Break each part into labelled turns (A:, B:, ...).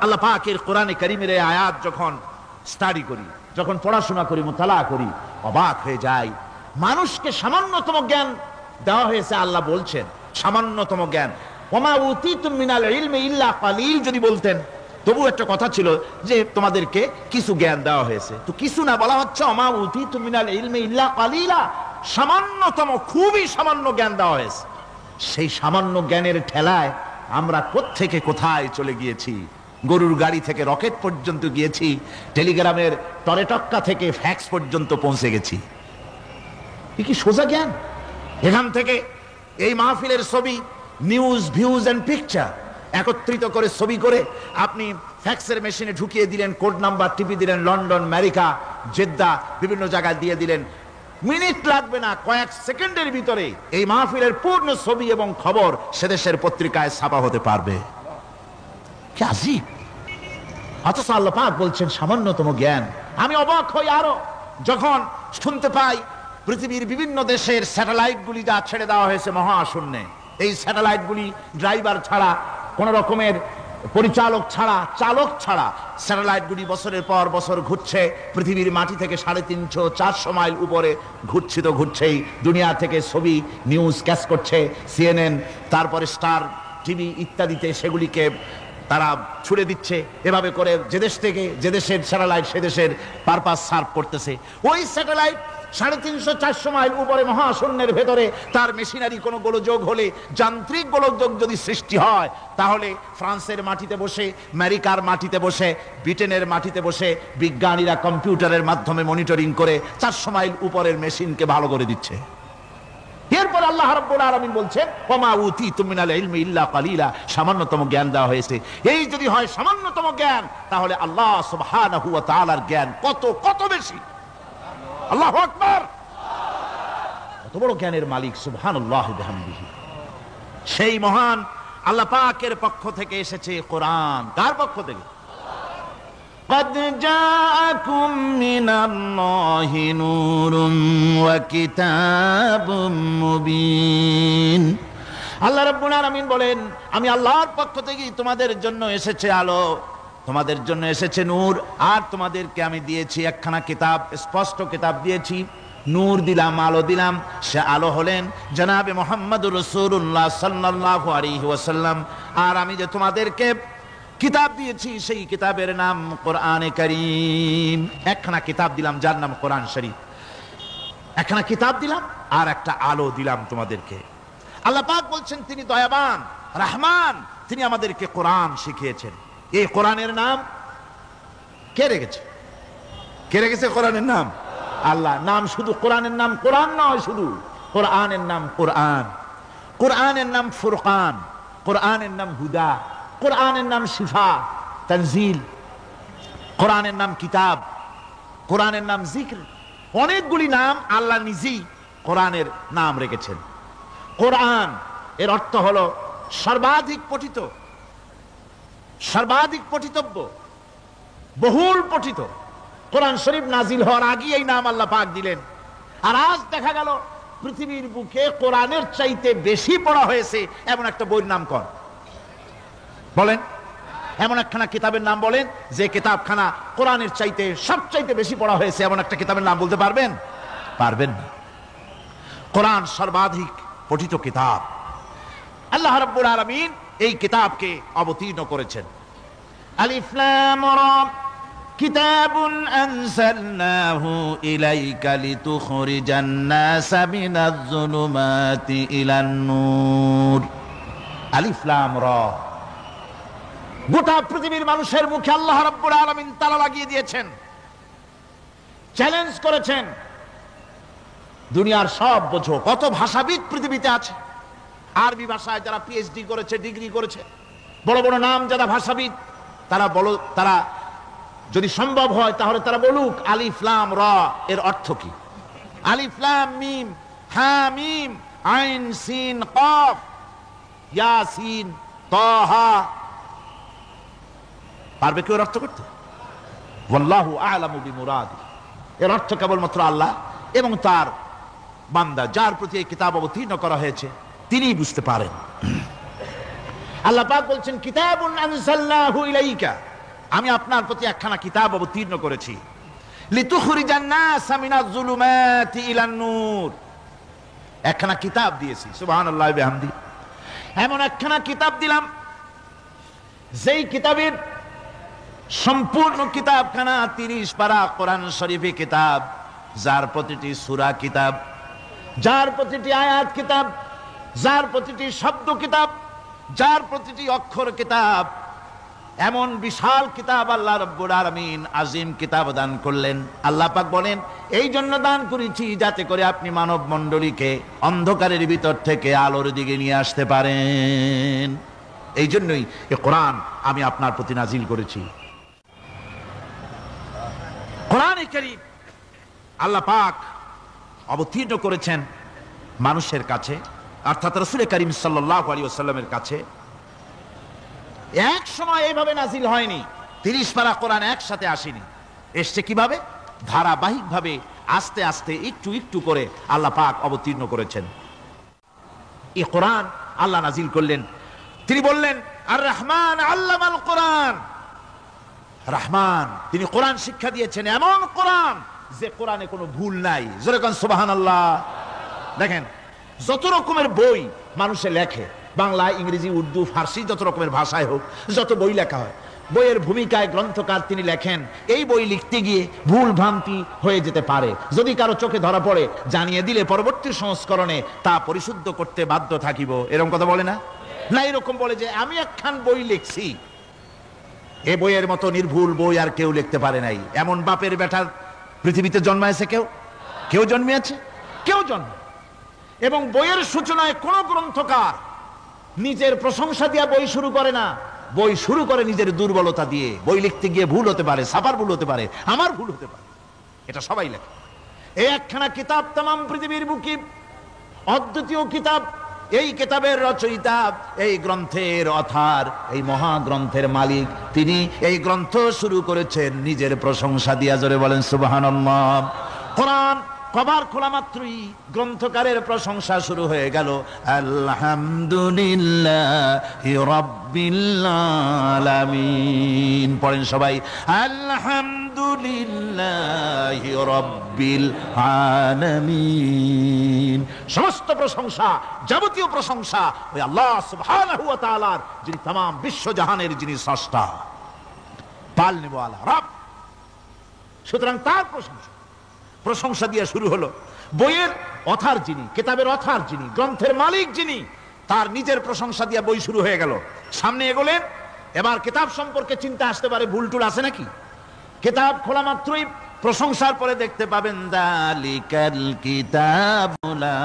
A: আল্লাহ পাকের কোরআনে কারীমের এই আয়াত যখন স্টাডি করি, যখন পড়াশোনা করি, মুতালা করি, অবাক হয়ে যাই। মানুষকে সামান্যতম জ্ঞান দেওয়া হয়েছে। আল্লাহ বলছেন সামান্যতম জ্ঞান। ওমা উতীতুম মিনাল ইলমি ইল্লা কালিল যদি বলতেন তবু একটা কথা ছিল যে তোমাদেরকে কিছু জ্ঞান দেওয়া হয়েছে, তো কিছু না, বলা হচ্ছে ওমা উতীতুম মিনাল ইলমি ইল্লা কালিলা, সামান্যতম, খুবই সামান্য জ্ঞান দেওয়া হয়েছে। সেই সামান্য জ্ঞানের ঠেলায় আমরা কোত্থেকে কোথায় চলে গিয়েছি। গরুর গাড়ি থেকে রকেট পর্যন্ত গিয়েছি, টেলিগ্রামের টরেটক্কা থেকে ফ্যাক্স পর্যন্ত পৌঁছে গেছি। কি সোজা জ্ঞান? এখান থেকে এই মাহফিলের ছবি, নিউজ, ভিউজ এন্ড পিকচার একত্রিত করে ছবি করে আপনি ফ্যাক্সের মেশিনে ঢুকিয়ে দিলেন, কোড নাম্বার টিপি দিলেন, লন্ডন, আমেরিকা, জেদ্দা, বিভিন্ন জায়গায় দিয়ে দিলেন। মিনিট লাগবে না, কয়েক সেকেন্ডের ভিতরে এই মাহফিলের পূর্ণ ছবি এবং খবর সেদেশের পত্রিকায় ছাপা হতে পারবে। কি আজীব! অথচ আল্লাহ পাক বলছেন সামান্যতম জ্ঞান। আমি অবাক হই আরো যখন শুনতে পাই পৃথিবীর বিভিন্ন দেশের স্যাটেলাইট গুলি যা ছেড়ে দেওয়া হয়েছে মহাশূন্যে, এই স্যাটেলাইট গুলি ড্রাইভার ছাড়া, কোন রকমের পরিচালক ছাড়া, চালক ছাড়া স্যাটেলাইট গুলি বছরের পর বছর ঘুরছে, পৃথিবীর মাটি থেকে 350-400 মাইল উপরে ঘুরছে, তো ঘুরছেই। দুনিয়া থেকে ছবি, নিউজ ক্যাচ করছে, সিএনএন, তারপরে স্টার টিভি ইত্যাদিতে সেগুলিকে তারা ছুড়ে দিচ্ছে। এভাবে করে যে দেশ থেকে যে দেশের স্যাটেলাইট সে দেশের পারপাস সার্ভ করতেছে। ওই স্যাটেলাইট 350-400 মাইল উপরে মহাশূন্যের ভেতরে তার মেশিনারি কোনো গোলযোগ হলে, যান্ত্রিক গোলযোগ যদি সৃষ্টি হয়, তাহলে ফ্রান্সের মাটিতে বসে, আমেরিকার মাটিতে বসে, ব্রিটেনের মাটিতে বসে বিজ্ঞানীরা কম্পিউটারের মাধ্যমে মনিটরিং করে 400 মাইল উপরের মেশিনকে ভালো করে দিচ্ছে। এরপর আল্লাহ রাব্বুল আলামিন বলছেন ওমা উতীতুম মিনাল ইলমি ইল্লা কালিলা, সামান্যতম জ্ঞান দেওয়া হয়েছে। এই যদি হয় সামান্যতম জ্ঞান, তাহলে আল্লাহ সুবহানাহু ওয়া তাআলার জ্ঞান কত কত বেশি। আল্লাহু আকবার! কত বড় জ্ঞানের মালিক সুবহানাল্লাহি বিহামদিহি। সেই মহান আল্লাহ পাকের পক্ষ থেকে এসেছে কোরআন। কার পক্ষ থেকে? قد جاءكم من الله نور وكتاب مبين। আল্লাহ রাব্বুল আলামিন বলেন আমি আল্লাহর পক্ষ থেকে তোমাদের জন্য এসেছে আলো, তোমাদের জন্য এসেছে নূর, আর তোমাদেরকে আমি দিয়েছি একখানা কিতাব, স্পষ্ট কিতাব দিয়েছি, নূর দিলাম, আলো দিলাম। সে আলো হলেন জনাবে মুহাম্মদুর রাসূলুল্লাহ সাল্লাল্লাহু আলাইহি ওয়াসাল্লাম। আর আমি যে তোমাদেরকে কিতাব দিয়েছি সেই কিতাবের নাম কোরআনে কারীম। একখানা কিতাব দিলাম যার নাম কোরআন শরীফ। একখানা কিতাব দিলাম আর একটা আলো দিলাম তোমাদেরকে। আল্লাহ পাক বলছেন তিনি দয়াবান, রহমান, তিনি আমাদেরকে কোরআন শিখিয়েছেন। এই কোরআনের নাম কে রেখেছে? কে রেখেছে কোরআনের নাম? আল্লাহ। নাম শুধু কোরআনের নাম কোরআন নয়, শুধু কোরআনের নাম কোরআন। কোরআনের নাম ফুরকান, কোরআনের নাম হুদা, কোরআনের নাম শিফা, তানজিল, কোরআনের নাম কিতাব, কোরআনের নাম জিক্র। অনেকগুলি নাম আল্লাহ নিজেই কোরআনের নাম রেখেছেন। কোরআন এর অর্থ হলো সর্বাধিক পঠিত, সর্বাধিক পঠিতব্য, বহুল পঠিত। কোরআন শরীফ নাজিল হওয়ার আগে এই নাম আল্লাহ পাক দিলেন। আর আজ দেখা গেল পৃথিবীর বুকে কোরআনের চাইতে বেশি পড়া হয়েছে এমন একটা বইয়ের নাম কোন? বলেন, এমন একখানা কিতাবের নাম বলেন যে কিতাবখানা কোরআনের চাইতে সবচাইতে বেশি পড়া হয়েছে, এমন একটা কিতাবের নাম বলতে পারবেন? পারবেন না। কোরআন সর্বাধিক পঠিত কিতাব। আল্লাহ রাব্বুল আলামিন এই কিতাবকে অবতীর্ণ করেছেন। আলিফ লাম রা কিতাবুন আনজালনাহু ইলাইকা লিতুখরিজান নাসা মিনাজ যুলুমাতি ইলান নূর। আলিফ লাম রা। গোটা পৃথিবীর মানুষের মুখে আল্লাহ রাব্বুল আলামিন তালা লাগিয়ে দিয়েছেন, চ্যালেঞ্জ করেছেন, দুনিয়ার সব বোঝো। কত ভাষাবিদ পৃথিবীতে আছে, আরবি ভাষায় যারা পিএইচডি করেছে, ডিগ্রি করেছে, বড় বড় নাম যারা ভাষাবিদ, তারা বলো, তারা যদি সম্ভব হয় তাহলে তারা বলুক আলিফ লাম রা এর অর্থ কি। আলিফ লাম মিম হা মিম আইন সিন কফ ইয়াসিন তাহা। পারবে কেউ অর্থ করতে? ওয়াল্লাহু আ'লামু বিমুরাদি। এর অর্থ কেবলমাত্র আল্লাহ এবং তার বান্দা, যার প্রতি এই কিতাব অবতীর্ণ করা হয়েছে, তিনিই বুঝতে পারেন। আল্লাহ পাক বলছেন কিতাবুন আনজালনাহু ইলাইকা, আমি আপনার প্রতি একখানা কিতাব অবতীর্ণ করেছি, লিতুখরিজান নাস মিনাজ যুলুমাতি ইলান নূর। একখানা কিতাব দিয়েছি, সুবহানাল্লাহি ওয়া বিহামদি। এমন একখানা কিতাব দিলাম যেই কিতাবের সম্পূর্ণ কিতাবখানা 30 পারা কোরআন শরীফে কিতাব, যার প্রতিটি সূরা কিতাব, যার প্রতিটি আয়াত কিতাব, যার প্রতিটি শব্দ কিতাব, যার প্রতিটি অক্ষর কিতাব। এমন বিশাল কিতাব আল্লাহ রাব্বুল আলামিন আজিম কিতাব দান করলেন। আল্লাহ পাক বলেন, এই জন্য দান করেছি যাতে করে আপনি মানব মণ্ডলীকে অন্ধকারের ভিতর থেকে আলোর দিকে নিয়ে আসতে পারেন। এই জন্যই এই কোরআন আমি আপনার প্রতি নাজিল করেছি। কোরআনে কারীম আল্লাহ পাক অবতীর্ণ করেছেন মানুষের কাছে, অর্থাৎ রাসূল করিম সাল্লাল্লাহু আলাইহি ওয়াসাল্লামের কাছে। এক সময় এইভাবে নাজিল হয়নি, 30 পারা কোরআন একসাথে আসেনি। এসছে কিভাবে? ধারাবাহিকভাবে আস্তে আস্তে একটু একটু করে আল্লাহ পাক অবতীর্ণ করেছেন। এই কোরআন আল্লাহ নাজিল করলেন। তিনি বললেন, আর রহমান আল্লামাল কোরআন। রহমান, তিনি কোরআন শিক্ষা দিয়েছেন, এমন কোরআন যে কোরআনে কোনো ভুল নাই। জোরে কোন সুবহানাল্লাহ। দেখেন, যত রকমের বই মানুষে লেখে, বাংলা, ইংরেজি, উর্দু, ফার্সি, যত রকমের ভাষায় হোক, যত বই লেখা হয়, বইয়ের ভূমিকায় গ্রন্থকার তিনি লেখেন, এই বই লিখতে গিয়ে ভুল ভ্রান্তি হয়ে যেতে পারে। যদি কারো চোখে ধরা পড়ে, জানিয়ে দিলে পরবর্তী সংস্করণে তা পরিশুদ্ধ করতে বাধ্য থাকিব। এরকম কথা বলে না? না, এরকম বলে যে আমি একখান বই লিখছি, এ বইয়ের মতো নির্ভুল বই আর কেউ লিখতে পারে নাই। এমন বাপের বেটার পৃথিবীতে জন্মাইছে কেউ? কেউ জন্মিয়েছে? কেউ জন্ম। এবং বইয়ের সূচনায় কোন গ্রন্থকার নিজের প্রশংসা দিয়া বই শুরু করে না, বই শুরু করে নিজের দুর্বলতা দিয়ে। বই লিখতে গিয়ে ভুল হতে পারে, ছাপার ভুল হতে পারে, আমার ভুল হতে পারে, এটা সবাই লেখে। এই একখানা কিতাব তামাম পৃথিবীর বুকে অদ্বিতীয় কিতাব। এই কিতাবের রচয়িতা, এই গ্রন্থের অথার, এই মহাগ্রন্থের মালিক, তিনি এই গ্রন্থ শুরু করেছেন নিজের প্রশংসা দিয়া। জোরে বলেন সুবহানাল্লাহ। কোরআন কভার খোলা মাত্রই গ্রন্থকারের প্রশংসা শুরু হয়ে গেল। আলহামদুলিল্লাহি রাব্বিল আলামিন। পড়েন সবাই, আলহামদুলিল্লাহি রাব্বিল আলামিন। সমস্ত প্রশংসা, যাবতীয় প্রশংসা ওই আল্লাহ সুবহানাহু ওয়া তাআলার, যিনি तमाम বিশ্বজাহানের যিনি স্রষ্টা, পালনেওয়ালা রব। সুতরাং তার প্রশংসা দিয়ে শুরু হলো। বইয়ের অথার যিনি, কিতাবের অথার যিনি, গ্রন্থের মালিক যিনি, তার নিজের প্রশংসা দিয়ে বই শুরু হয়ে গেল। সামনে এগোলেন, এবার কিতাব সম্পর্কে চিন্তা আসতে পারে, ভুল টুল আছে নাকি। কিতাব খোলা মাত্রই প্রশংসার পরে দেখতে পাবেন, যালিকাল কিতাবু লা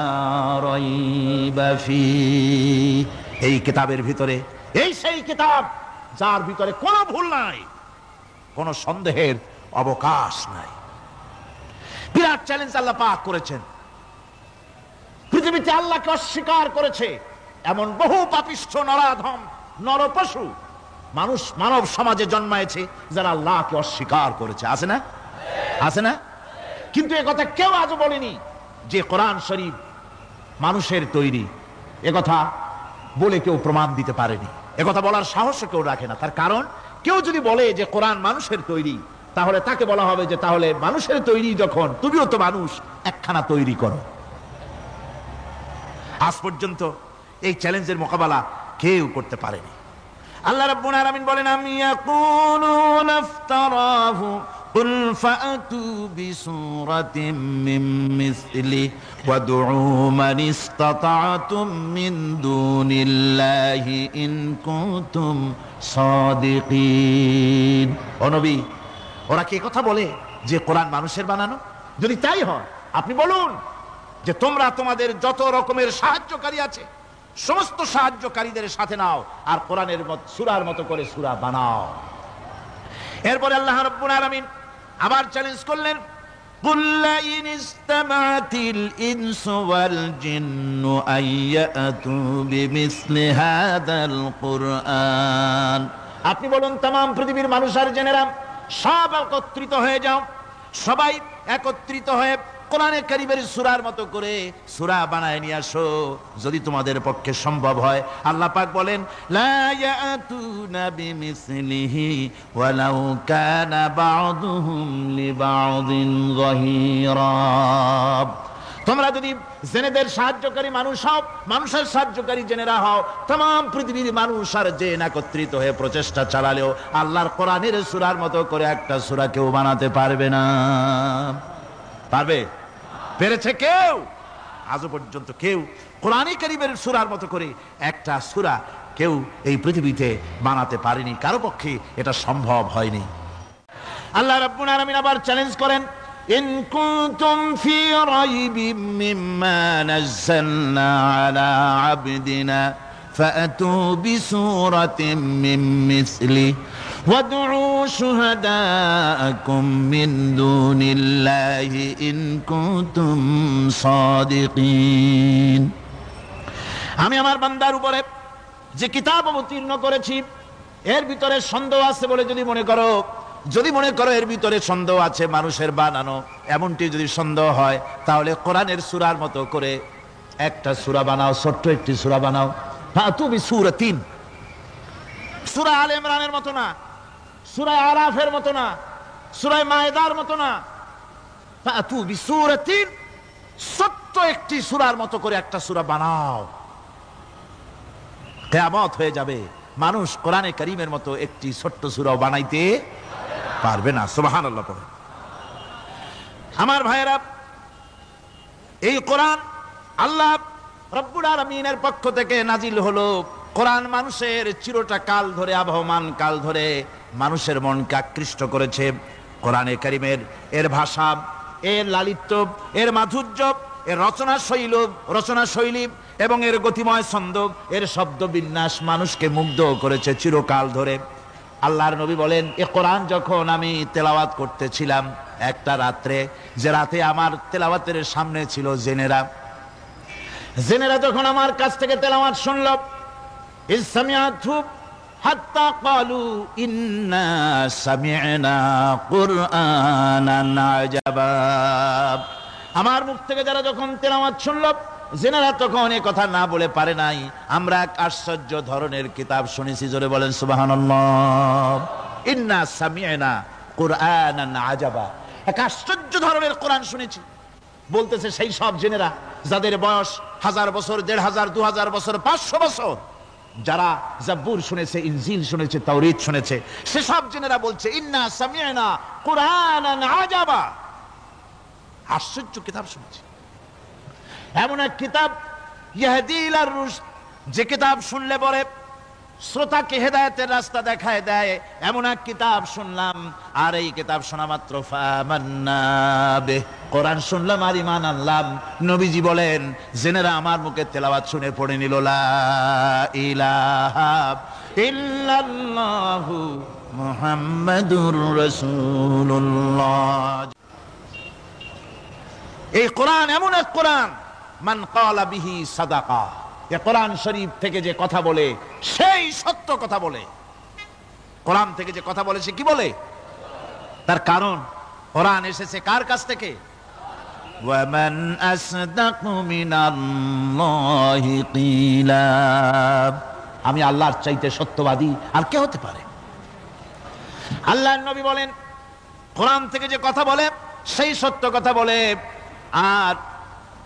A: রাইবা ফীহি। এই কিতাবের ভিতরে, এই সেই কিতাব যার ভিতরে কোনো ভুল নাই, কোনো সন্দেহের অবকাশ নাই। বিরাট চ্যালেঞ্জ আল্লাহ পাক করেছেন। পৃথিবীতে আল্লাহকে অস্বীকার করেছে এমন বহু পাপিষ্ঠ নরাধম নরপশু মানুষ মানব সমাজে জন্মায়েছে যারা আল্লাহকে অস্বীকার করেছে। আছে না? আছে না? কিন্তু একথা কেউ আজও বলেনি যে কোরআন শরীফ মানুষের তৈরি। একথা বলে কেউ প্রমাণ দিতে পারেনি, একথা বলার সাহস কেউ রাখে না। তার কারণ, কেউ যদি বলে যে কোরআন মানুষের তৈরি, তাহলে তাকে বলা হবে যে তাহলে মানুষের তৈরি যখন, তুমিও তো মানুষ, একখানা তৈরি করো। আজ পর্যন্ত এই চ্যালেঞ্জের মোকাবেলা কেউ করতে পারেনি। আল্লাহ রাব্বুল আলামিন বলেন, আম ইয়াকুলুনা ইফতারাহু কুল ফাতু বিসূরাতিন মিন মিসলি ওয়াদউ মান ইসতাতা'তুম মিন দুনিল্লাহি ইন কুনতুম সাদিকিন। ও নবী, ওরা কি কথা বলে যে কোরআন মানুষের বানানো? যদি তাই হয়, আপনি বলুন যে তোমরা তোমাদের যত রকমের সাহায্যকারী আছে, সমস্ত সাহায্যকারীদের সাথে নাও আর কোরআনের সূরার মতো করে সূরা বানাও। এরপরে আল্লাহ রাব্বুল আলামিন আবার চ্যালেঞ্জ করলেন, কুল লা ইন ইসতামা'তিল ইনসু ওয়াল জিন্নু আইয়াতু বিমিসলি হাযাল কুরআন। আপনি বলুন, तमाम পৃথিবীর মানুষ আর জেনেরা সব একত্রিত হয়ে যাও, সবাই একত্রিত হয়ে কোরআনে কারীমের সূরার মতো করে সূরা বানায় নিয়ে আসো যদি তোমাদের পক্ষে সম্ভব হয়। আল্লাহ পাক বলেন লা ইয়াতুনা বিমিসলিহি ওয়ালাউ কানা বা'দুহুম লিবা'দিন যাহিরা। তোমরা যদি জেনেদের সাহায্যকারী মানুষ হও, মানুষের সাহায্যকারী জেনেরা হও, तमाम পৃথিবীর মানুষ আর জেন একত্রিত হয়ে প্রচেষ্টা চালালেও আল্লাহর কোরআনের সূরার মতো করে একটা সূরা কেউ বানাতে পারবে না। পারবে? পেরেছে কেউ? আজও পর্যন্ত কেউ কোরআনে কারীমের সূরার মতো করে একটা সূরা কেউ এই পৃথিবীতে বানাতে পারেনি, কারো পক্ষে এটা সম্ভব হয়নি। আল্লাহ রাব্বুল আলামিন আবার চ্যালেঞ্জ করেন, ইন কুনতুম ফি রাইবিম মিম্মা নাযালনা আলা আবদিনা ফাআতু বিসূরাতিন মিন মিসলিহি ওয়াদউ শুহাদাআকুম মিন দুনিল্লাহি ইন কুনতুম সাদিকিন। আমি আমার বান্দার উপরে যে কিতাব অবতীর্ণ করেছি এর ভিতরে সন্দেহ আছে বলে যদি মনে করো এর ভিতরে সন্দেহ আছে মানুষের বানানো, এমনটি যদি সন্দেহ হয় তাহলে কোরআনের সূরার মতো করে একটা সূরা বানাও, ছোট্ট একটি সূরা বানাও। ফাতু বিসূরাতিন, সূরা আলে ইমরানের মতো না, সূরা আরাফের মতো না, সূরা মায়েদার মতো না। ফাতু বিসূরাতিন, ছোট্ট একটি সূরার মতো করে একটা সূরা বানাও। কিয়ামত হয়ে যাবে, মানুষ কোরআনে কারীমের মতো একটি ছোট্ট সূরা বানাইতে পারবে না। সুবহানাল্লাহ পড়ে। আমার ভাইয়েরা, এই কোরআন আল্লাহ রব্বুল আলামিনের পক্ষ থেকে নাজিল হলো। কোরআন মানুষের চিরটা কাল ধরে, আবহমান কাল ধরে মানুষের মনকে আকৃষ্ট করেছে। কোরআনে কারীমের এর ভাষা, এর লালিত্য, এর মাধুর্য, এর রচনা শৈলী এবং এর গতিময় ছন্দ, এর শব্দ বিন্যাস মানুষকে মুগ্ধ করেছে চিরকাল ধরে। আল্লাহর নবী বলেন, এ কোরআন যখন আমি তেলাওয়াত করতেছিলাম একটা রাত্রে, যে রাতে আমার তেলাওয়াতের সামনে ছিল জেনেরা যখন আমার কাছ থেকে তেলাওয়াত শুনল, ইসসামিআতু হাত্তা ক্বালু ইন্না সামি'না কুরআনান আজাবা। আমার মুখ থেকে যারা যখন তেলাওয়াত শুনল, জেনারা তখন এই কথা না বলে পারে নাই, আমরা এক আশ্চর্য ধরনের কিতাব শুনেছি। জোরে বলেন সুবহানাল্লাহ। ইন্না সামি'না কুরআনান আজাবা, এক আশ্চর্য ধরনের কোরআন শুনেছি। বলতেছে সেই সব জেনেরা যাদের বয়স 1000 বছর, 1500, 2000 বছর, 500 বছর, যারা জাবুর শুনেছে, ইনজিল শুনেছে, তাওরীত শুনেছে, সেসব জেনেরা বলছে ইন্না সামি'না কুরআনান আজাবা, আশ্চর্য কিতাব শুনেছি। এমন এক কিতাব ইয়াহদি ইলার রুশদ, যে কিতাব শুনলে পরে শ্রোতাকে হেদায়েতের রাস্তা দেখায় দেয়, এমন এক কিতাব শুনলাম। আর এই কিতাব শোনা মাত্র ফামান্না বিহ, কোরআন শুনলাম আর ঈমান আনলাম। নবীজি বলেন, জেনেরা আমার মুখে তেলাওয়াত শুনে পড়ে নিল লা ইলাহা ইল্লাল্লাহু মুহাম্মাদুর রাসূলুল্লাহ। এই কোরআন এমন এক কোরআন, মান ক্বালা বিহি সাদাকা, এই কোরআন শরীফ থেকে যে কথা বলে সেই সত্য কথা বলে। কোরআন থেকে যে কথা বলে সে কি বলে? তার কারণ কোরআন এসেছে কার কাছ থেকে? ওয়া মান আসদাকু মিনাল্লাহি কিলা, আমি আল্লাহর চাইতে সত্যবাদী আর কে হতে পারে? আল্লাহর নবী বলেন, কোরআন থেকে যে কথা বলে সেই সত্য কথা বলে। আর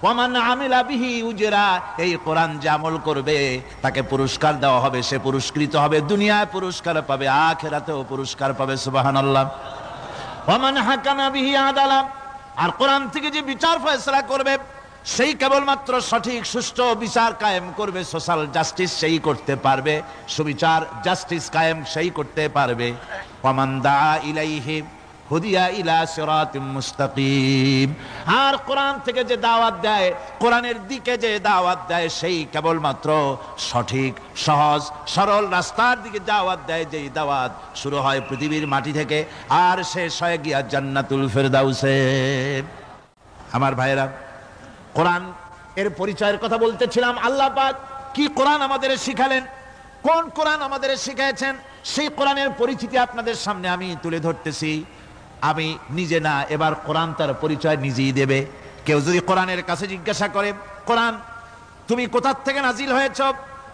A: ওয়ামান আমিলা বিহি উজরা, এই কোরআন যে আমল করবে তাকে পুরস্কার দেওয়া হবে, সে পুরস্কৃত হবে, দুনিয়ায় পুরস্কার পাবে, আখিরাতেও পুরস্কার পাবে। সুবহানাল্লাহ। ওয়ামান হাকামা বিহি আদালা, আর কোরআন থেকে যে বিচার ফয়সালা করবে সেই কেবলমাত্র সঠিক সুষ্ঠু বিচার কায়েম করবে, সোশ্যাল জাস্টিস সেই করতে পারবে, সুবিচার জাস্টিস কায়েম সেই করতে পারবে। ওয়ামান দা ইলাইহি হুদিয়া ইলা সিরাতিম মুস্তাকিম, আর কোরআন থেকে যে দাওয়াত দেয়, কোরআনের দিকে যে দাওয়াত দেয় সেই কেবলমাত্র সঠিক সহজ সরল রাস্তার দিকে দাওয়াত দেয়, যেই দাওয়াত শুরু হয় পৃথিবীর মাটি থেকে আর শেষ হয় গিয়া জান্নাতুল ফেরদাউসে। আমার ভাইয়েরা, কোরআন এর পরিচয়ের কথা বলতেছিলাম। আল্লাহ পাক কি কোরআন আমাদের শিখালেন, কোন কোরআন আমাদের শিখিয়েছেন, সেই কোরআনের পরিচিতি আপনাদের সামনে আমি তুলে ধরতেছি। আমি নিজে না, এবার কোরআন তার পরিচয় নিজেই দেবে। কেউ যদি কোরআনের কাছে জিজ্ঞাসা করে, কোরআন তুমি কোথা থেকে নাজিল হয়েছ,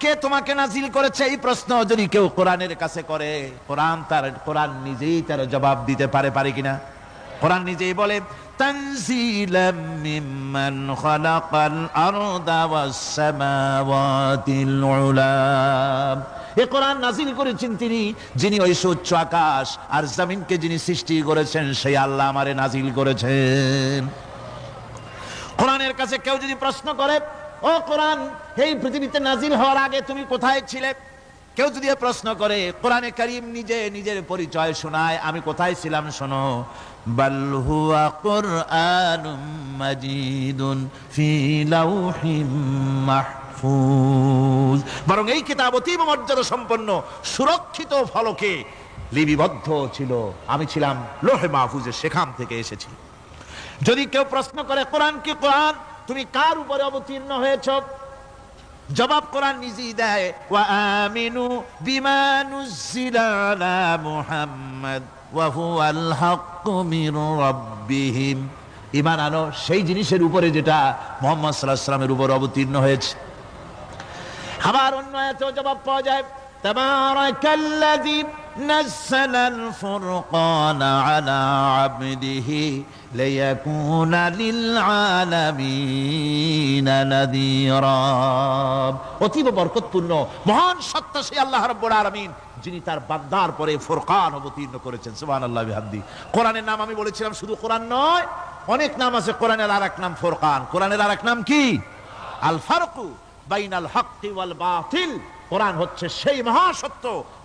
A: কে তোমাকে নাজিল করেছে, এই প্রশ্ন যদি কেউ কোরআনের কাছে করে, কোরআন নিজেই তার জবাব দিতে পারে কিনা? কোরআন নিজেই বলে, তানজিলাম মিম্মান খালাকাল আরদা ওয়াস সামাওয়াতিল উলা। এই কোরআন নাজিল করেছেন তিনি, যিনি ওই উচ্চ আকাশ আর জমিনকে যিনি সৃষ্টি করেছেন, সেই আল্লাহ আমারে নাজিল করেছেন। কোরআনের কাছে কেউ যদি প্রশ্ন করে, ও কোরআন, এই পৃথিবীতে নাজিল হওয়ার আগে তুমি কোথায় ছিলে, কেউ যদি প্রশ্ন করে, কোরআনে কারীম নিজের পরিচয় শোনায়, আমি কোথায় ছিলাম শোনো, বাল হুয়া কুরআনুম মাজিদুন ফি লাউহিম মাহফুজ, বরং এই কিতাব অতীব মর্যাদা সম্পন্ন সুরক্ষিত ফলকে লিপিবদ্ধ ছিল, আমি ছিলাম লৌহে মাহফুজে, সেখান থেকে এসেছি। যদি কেউ প্রশ্ন করে, কোরআন কি, কোরআন তুমি কার উপরে অবতীর্ণ হয়েছ, জবাব কোরআন নিজেই দেয়, ওয়া আমিনু বিমা নুজিলা আলা মুহাম্মাদ ওয়া হুয়াল হাক্কু মির রাব্বিহিম, ঈমান আনো সেই জিনিসের উপরে যেটা মুহাম্মদ সাল্লাল্লাহু আলাইহি ওয়াসাল্লামের উপর অবতীর্ণ হয়েছে। আবার অন্য আয়াতেও জবাব পাওয়া যায়, তাবারাকাল্লাযী নাযালাল ফুরকানা আলা আবদিহি লিয়াকুনা লিল আলামিনা নাযীরা। অতীব বরকতপূর্ণ মহান সত্তা সেই আল্লাহ রাব্বুল আলামিন, যিনি তার বান্দার পরে ফুরকান অবতীর্ণ করেছেন। সুবহানাল্লাহি বিহামদি। কোরআনের নাম আমি বলেছিলাম শুধু কোরআন নয়, অনেক নাম আছে। কোরআনের আরেক নাম ফুরকান। কোরআনের আরেক নাম কি? আল ফারকু বাইনাল হাক্কি ওয়াল বাতিল। কোরআন হচ্ছে সেই মহাসত্য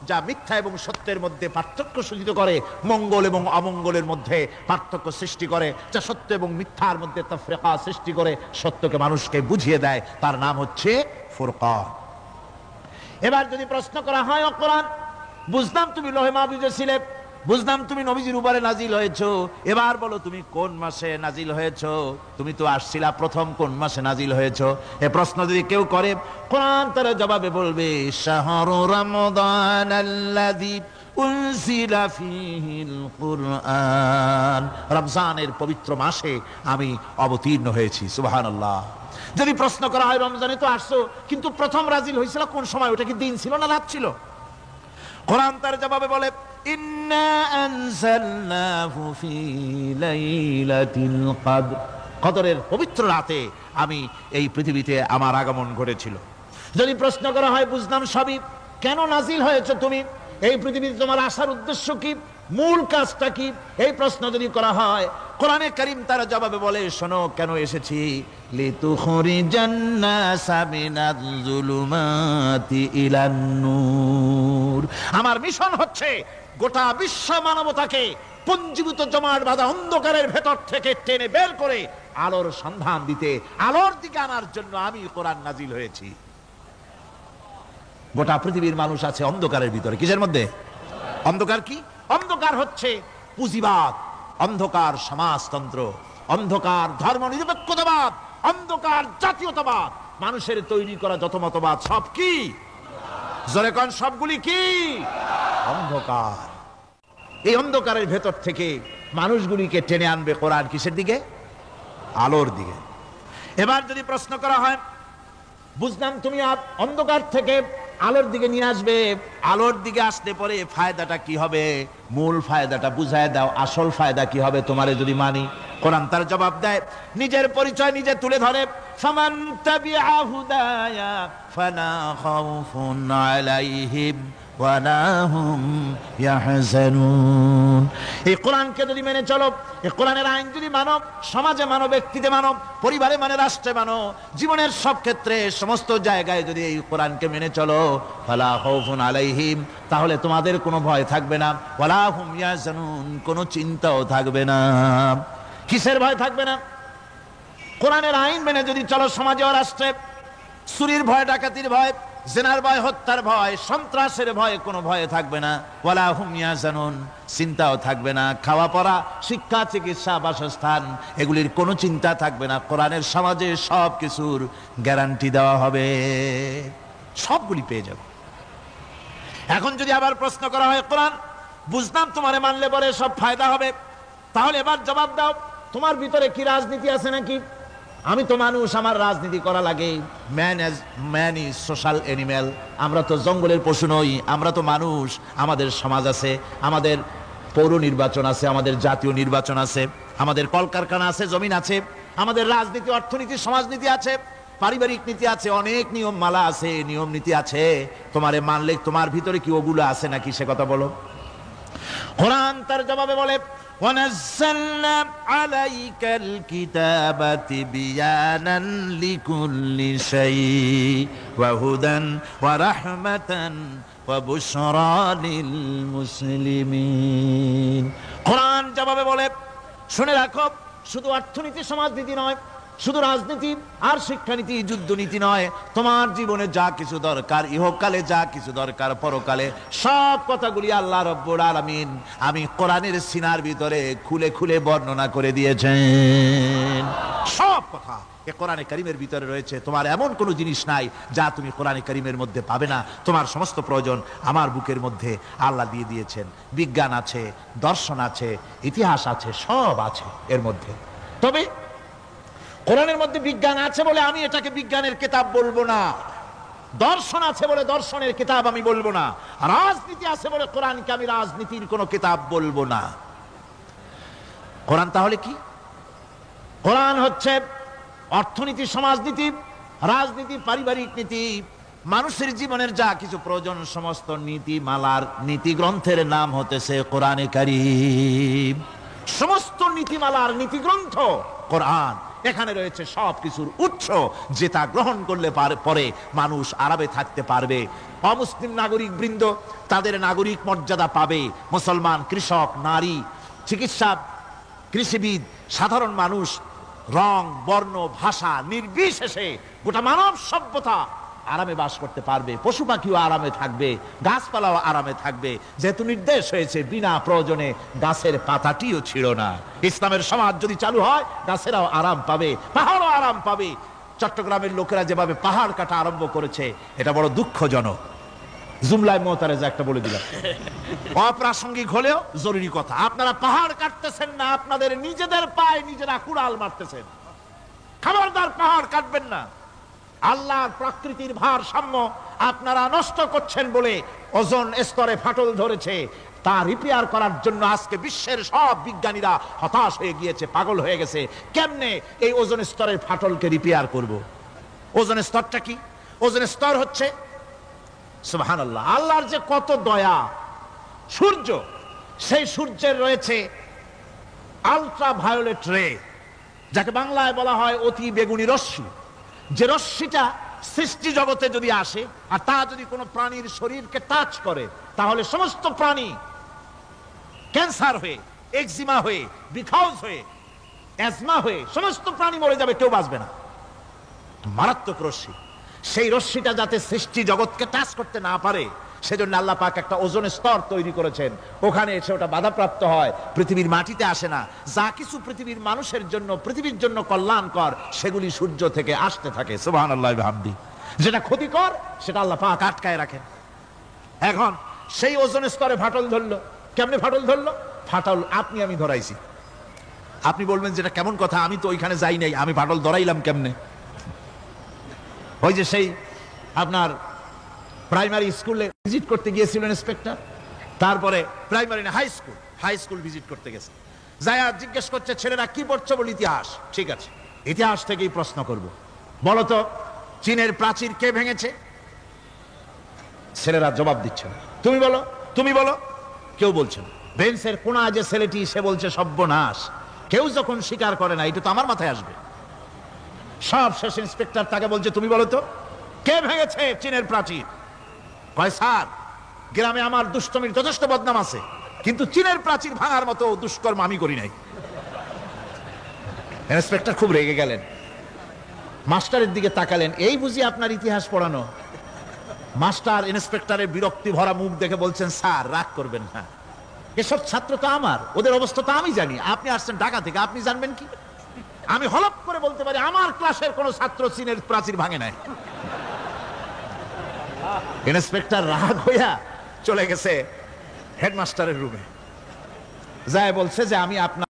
A: যা মিথ্যা এবং সত্যের মধ্যে পার্থক্য সূচিত করে, মঙ্গল এবং অমঙ্গলের মধ্যে পার্থক্য সৃষ্টি করে, যা সত্য এবং মিথ্যার মধ্যে তাফরিকা সৃষ্টি করে, সত্যকে মানুষকে বুঝিয়ে দেয়, তার নাম হচ্ছে ফুরকান। এবার যদি প্রশ্ন করা হয়, ও কোরআন, বুঝলাম তুমি লৌহে মাহফুজে ছিলে, বুঝলাম তুমি নবীজির উপরে নাজিল হয়েছো, এবার বলো তুমি কোন মাসে নাজিল হয়েছো, তুমি তো আসছিলা প্রথম কোন মাসে নাজিল হয়েছো? এ প্রশ্ন যদি কেউ করে, কোরআন তার জবাবে বলবে, শাহরু রমাদানাল্লাযী উনজিলা ফীহিল কুরআন, রমজানের পবিত্র মাসে আমি অবতীর্ণ হয়েছি। সুবহানাল্লাহ। যদি প্রশ্ন করা হয়, রমজানে তো আসছো, কিন্তু প্রথম নাজিল হয়েছিল কোন সময়, ওটা কি দিন ছিল না রাত ছিল? কোরআন তার জবাবে বলে, ইন্না আনজালনাহু ফি লাইলাতিল কদর, কদরের পবিত্র রাতে আমি এই পৃথিবীতে আমার আগমন ঘটেছিল। যদি প্রশ্ন করা হয়, বুঝলাম সবই, কেন নাজিল হয়েছে তুমি, এই পৃথিবীতে তোমার আসার উদ্দেশ্য কি, মূল কাজটা কি, এই প্রশ্ন যদি করা হয়, কোরআনে কারীম তার জবাবে বলে, শোনো কেন এসেছি, লিতুখরিজান নাসা মিনাজ যুলুমাতি ইলান নূর। আমার মিশন হচ্ছে গোটা বিশ্ব মানবতাকে পঞ্জীভূত জমাট বাঁধা অন্ধকারের ভেতর থেকে টেনে বের করে আলোর সন্ধান দিতে, আলোর দিকে আনার জন্য আমি কোরআন নাজিল হয়েছি। গোটা পৃথিবীর মানুষ আছে অন্ধকারের ভিতরে। কিসের মধ্যে? অন্ধকার কি? অন্ধকার হচ্ছে পুঁজিবাদ, অন্ধকার সমাজতন্ত্র, অন্ধকার ধর্ম নিরপেক্ষতাবাদ, অন্ধকার জাতীয়তাবাদ, মানুষের তৈরি করা যত মতবাদ সব কি? জোরে কোন, সবগুলি কি? অন্ধকার। এই অন্ধকারের ভেতর থেকে মানুষগুলিকে টেনে আনবে কোরআন কিসের দিকে? আলোর দিকে। এবার যদি প্রশ্ন করা হয়, বুঝলাম তুমি অন্ধকার থেকে আলোর দিকে নিয়ে আসবে, আলোর দিকে আসতে পরে ফায়দাটা কি হবে, মূল ফায়দাটা বুঝায় দাও, আসল ফায়দা কি হবে তোমারে যদি মানি? কোরআন তার জবাব দেয়, নিজের পরিচয় নিজে তুলে ধরে, ফামান তাবিআ হুদায়া ফালা খাউফুন আলাইহিম ওয়ালা হুম ইয়াহজানুন। এই কোরআনকে যদি মেনে চলো, এই কোরআনের আইন যদি মানো, সমাজে মানো, ব্যক্তিতে মানো, পরিবারে মানে, রাষ্ট্রে মানো, জীবনের সব ক্ষেত্রে সমস্ত জায়গায় যদি এই কোরআনকে মেনে চলো, ফালা খাউফুন আলাইহিম, তাহলে তোমাদের কোনো ভয় থাকবে না, ওয়ালা হুম ইয়াহজানুন, কোনো চিন্তাও থাকবে না। কিসের ভয় থাকবে না? কোরআনের আইন মেনে যদি চলো, সমাজে ও রাষ্ট্রে চুরির ভয়, ডাকাতির ভয়, জিনার ভয়, হত্যার ভয়, সন্ত্রাসের ভয়, কোনো ভয় থাকবে না। ওয়ালা হুম ইয়াহজানুন, চিন্তাও থাকবে না। খাওয়া পড়া, শিক্ষা, চিকিৎসা, বাসস্থান, এগুলির কোনো চিন্তা থাকবে না। কোরআনের সমাজে সব কিছুর গ্যারান্টি দেওয়া হবে, সবগুলি পেয়ে যাবে। এখন যদি আবার প্রশ্ন করা হয়, কোরআন বুঝলাম তোমারে মানলে পরে সব ফায়দা হবে, তাহলে এবার জবাব দাও, তোমার ভিতরে কি রাজনীতি আছে নাকি? আমি তো মানুষ, আমার রাজনীতি করা লাগে। Man is social animal. আমরা তো জঙ্গলের পশু নই, আমরা তো মানুষ। আমাদের সমাজ আছে, আমাদের পৌর নির্বাচন আছে, আমাদের জাতীয় নির্বাচন আছে, আমাদের কলকারখানা আছে, জমিন আছে, আমাদের রাজনীতি, অর্থনীতি, সমাজনীতি আছে, পারিবারিক নীতি আছে, অনেক নিয়ম মালা আছে, নিয়ম নীতি আছে। তোমারে মানলে তোমার ভিতরে কি ওগুলো আছে নাকি সে কথা বলো। কোরআন তার জবাবে বলে, وَنَزَّلْنَا عَلَيْكَ الْكِتَابَ تِبْيَانًا لِكُلِّ شَيْءٍ وَهُدًى وَرَحْمَةً وَبُشْرَى لِلْمُسْلِمِينَ। কোরআন জবাবে বলে, শুনে রাখো, শুধু অর্থনীতি সমাজনীতি নয়, শুধু রাজনীতি আর শিক্ষানীতি যুদ্ধনীতি নয়, তোমার জীবনে যা কিছু দরকার, ইহকালে যা কিছু দরকার, পরকালে সব কথাগুলি আল্লাহ রব্বুল আলামিন আমি কোরআনের সিনার ভিতরে খুলে খুলে বর্ণনা করে দিয়েছেন। সব কথা এ কোরআনে কারীমের ভিতরে রয়েছে। তোমার এমন কোনো জিনিস নাই যা তুমি কোরআনে কারীমের মধ্যে পাবে না। তোমার সমস্ত প্রয়োজন আমার বুকের মধ্যে আল্লাহ দিয়ে দিয়েছেন। বিজ্ঞান আছে, দর্শন আছে, ইতিহাস আছে, সব আছে এর মধ্যে। তবে কোরআনের মধ্যে বিজ্ঞান আছে বলে আমি এটাকে বিজ্ঞানের কিতাব বলবো না, দর্শন আছে বলে দর্শনের কিতাব আমি বলবো না, রাজনীতি আছে বলে কোরআনকে আমি রাজনীতির কোনো কিতাব বলবো না। কোরআন তাহলে কি? কোরআন হচ্ছে অর্থনীতি, সমাজনীতি, রাজনীতি, পারিবারিক নীতি, মানুষের জীবনের যা কিছু প্রয়োজন, সমস্ত নীতিমালার নীতি গ্রন্থের নাম হতেছে কোরআনে কারীম। সমস্ত নীতিমালার নীতি গ্রন্থ কোরআন। এখানে রয়েছে সব কিছুর উৎস, যেটা গ্রহণ করলে পরে মানুষ আরামে থাকতে পারবে। অমুসলিম নাগরিক বৃন্দ তাদের নাগরিক মর্যাদা পাবে। মুসলমান, কৃষক, নারী, চিকিৎসা, কৃষিবিদ, সাধারণ মানুষ, রং, বর্ণ, ভাষা নির্বিশেষে গোটা মানব সভ্যতা আরামে বাস করতে পারবে। পশু পাখিও আরামে থাকবে, গাছপালাও আরামে থাকবে, যেহেতু নির্দেশ হয়েছে বিনা প্রয়োজনে গাছের পাতাটিও ছিল না। ইসলামের সমাজ যদি চালু হয়, গাছেরাও আরাম পাবে, পাহাড়ও আরাম পাবে। চট্টগ্রামের লোকেরা যেভাবে পাহাড় কাটা আরম্ভ করেছে, এটা বড় দুঃখজনক। জুমলায় মোতারেজা একটা বলে দিলাম, অপ্রাসঙ্গিক হলেও জরুরি কথা। আপনারা পাহাড় কাটতেছেন না, আপনাদের নিজেদের পায়ে নিজেরা কুড়াল মারতেছেন। খবরদার পাহাড় কাটবেন না। আল্লাহর প্রকৃতির ভারসাম্য আপনারা নষ্ট করছেন বলে ওজোন স্তরে ফাটল ধরেছে। তা রিপেয়ার করার জন্য আজকে বিশ্বের সব বিজ্ঞানীরা হতাশ হয়ে গিয়েছে, পাগল হয়ে গেছে। কেমনে এই ওজোন স্তরের ফাটলকে রিপেয়ার করব? ওজোন স্তরটা কি? ওজোন স্তর হচ্ছে, সুবহানাল্লাহ, আল্লাহর যে কত দয়া। সূর্য, সেই সূর্যের রয়েছে আলট্রা ভায়োলেট রে, যাকে বাংলায় বলা হয় অতি বেগুনি রশ্মি। যে রশ্মিটা সৃষ্টি জগতে যদি আসে আর তা যদি কোনো প্রাণীর শরীরকে টাচ করে, তাহলে সমস্ত প্রাণী ক্যান্সার হয়ে, এক্সিমা হয়ে, বিখাউজ হয়ে, অ্যাজমা হয়ে সমস্ত প্রাণী মরে যাবে, কেউ বাঁচবে না। মারাত্মক রশ্মি। সেই রশ্মিটা যাতে সৃষ্টি জগৎকে টাচ করতে না পারে, সেজন্য আল্লাহ পাক একটা ওজোন স্তর তৈরি করেছেন। ওখানে এসে ওটা বাধাপ্রাপ্ত হয়, পৃথিবীর মাটিতে আসে না। যা কিছু পৃথিবীর মানুষের জন্য, পৃথিবীর জন্য কল্যাণকর, সেগুলি সূর্য থেকে আসতে থাকে। সুবহানাল্লাহ বিহামদি। যেটা ক্ষতিকর সেটা আল্লাহ পাক আটকায় রাখেন। এখন সেই ওজোন স্তরে ফাটল ধরলো। কেমনে ফাটল ধরলো? ফাটল আপনি আমি ধরাইছি। আপনি বলবেন যেটা কেমন কথা, আমি তো ওইখানে যাই নাই, আমি ফাটল ধরাইলাম কেমনে? ওই যে সেই আপনার প্রাইমারি স্কুলে ভিজিট করতে গিয়েছিলেন ইন্সপেক্টর, তারপরে প্রাইমারি না হাই স্কুল ভিজিট করতে গেছে। যায়া জিজ্ঞেস করছে, ছেলেরা কি পড়ছো? বল ইতিহাস। ঠিক আছে, ইতিহাস থেকেই প্রশ্ন করব। বলো তো, চীনের প্রাচীর কে ভেঙেছে? ছেলেরা জবাব দিচ্ছে না। তুমি বলো, তুমি বলো। কেউ বলছে না। বেঞ্চের কোণায় যে ছেলেটি, সে বলছে সর্বনাশ। কেউ যখন স্বীকার করে না, এটা তো আমার মাথায় আসবে। সব শেষ ইন্সপেক্টর তাকে বলছে, তুমি বলো তো কে ভেঙেছে চীনের প্রাচীর? কয়, স্যার, গ্রামে আমার দুষ্টমির যথেষ্ট বদনাম আছে, কিন্তু চীনের প্রাচীর ভাঙার মতো দুষ্কর্ম আমি করি নাই। ইন্সপেক্টর খুব রেগে গেলেন, মাস্টারের দিকে তাকালেন। এই বুঝি আপনার ইতিহাস পড়ানো? মাস্টার ইন্সপেক্টরের বিরক্তি ভরা মুখ দেখে বলছেন, স্যার রাগ করবেন না, এসব ছাত্র তো আমার, ওদের অবস্থা তো আমি জানি। আপনি আসছেন ঢাকা থেকে, আপনি জানবেন কি? আমি হলপ করে বলতে পারি, আমার ক্লাসের কোন ছাত্র চীনের প্রাচীর ভাঙে নাই। ইন্সপেক্টর রাগ হইয়া চলে গেছে হেডমাস্টারের রুমে, যায় বলছে যে আমি আপনার